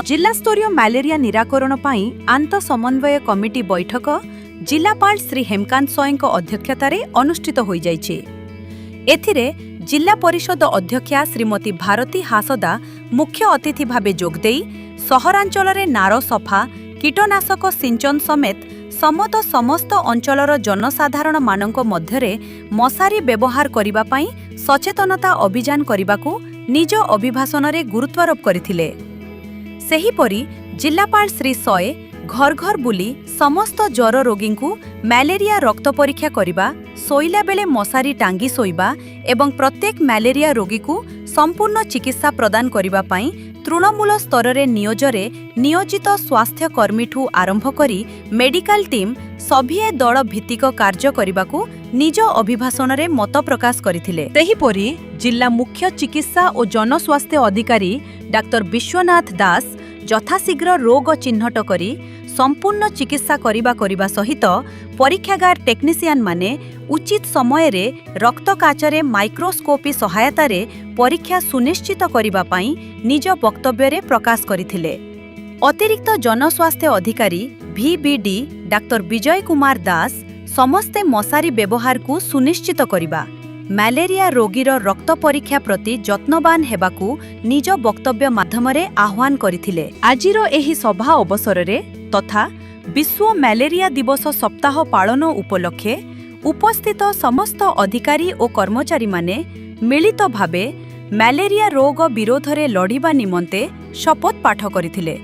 जिल्लास्तरीय malaria निराकरण ପାଇଁ आंत समन्वय कमिटी बैठक जिलापाल श्री हेमकांत सोयଙ୍କ अध्यक्षताରେ अनुष्ठित होई जाइछि। एथिरे जिला परिषद अध्यक्षा श्रीमती भारती हासदा मुख्य अतिथि भावे जोगदेई सहरांचल नार सफा कीटनाशक सिंचन समेत समस्त अंचलर जनसाधारण मानक मध्यरे मशारी व्यवहार करिबा पई सचेतनता अभियान करिबाकू निज अभिभाषण गुरुत्वारोप करथिले। सेहीपरि जिलापाल श्री सय घर घर बुली समस्त ज्वर रोगी को ମ୍ୟାଲେରିଆ रक्त परीक्षा करिबा, सोइला बेले मशारी टांगी सोइबा एवं प्रत्येक ମ୍ୟାଲେରିଆ रोगी को संपूर्ण चिकित्सा प्रदान करिबा पई तृणमूल स्तर रे नियोजित स्वास्थ्य कर्मीठू आरंभ करी मेडिकल टीम सभिए दल भित्तिक कार्य करिबाकू निज अभिभाषण रे मत प्रकाश करथिले। सेहीपरि जिला मुख्य चिकित्सा और जनस्वास्थ्य अधिकारी डाक्टर विश्वनाथ दास यथाशीघ्र रोग चिन्हट करी संपूर्ण चिकित्सा करिबा सहित परीक्षागार टेक्नीशियन माने उचित समय रे रक्त काचरे माइक्रोस्कोपी सहायता रे परीक्षा सुनिश्चित करिबा पई निज वक्तव्य रे प्रकाश करथिले। अतिरिक्त जनस्वास्थ्य अधिकारी VBD डाक्टर विजय कुमार दास समस्ते मशारी व्यवहार को सुनिश्चित करिबा, ମ୍ୟାଲେରିଆ रोगीर रक्त परीक्षा प्रति यत्नवान हेबाकू निज वक्तव्य माध्यमरे आह्वान करथिले। आजिर एही सभा अवसर रे तथा विश्व ମ୍ୟାଲେରିଆ दिवस सप्ताह पालन उपलक्षे उपस्थित समस्त अधिकारी और कर्मचारी माने मिलित भावे ମ୍ୟାଲେରିଆ रोग विरोध रे लड़िबा निमंते शपथ पाठ करथिले।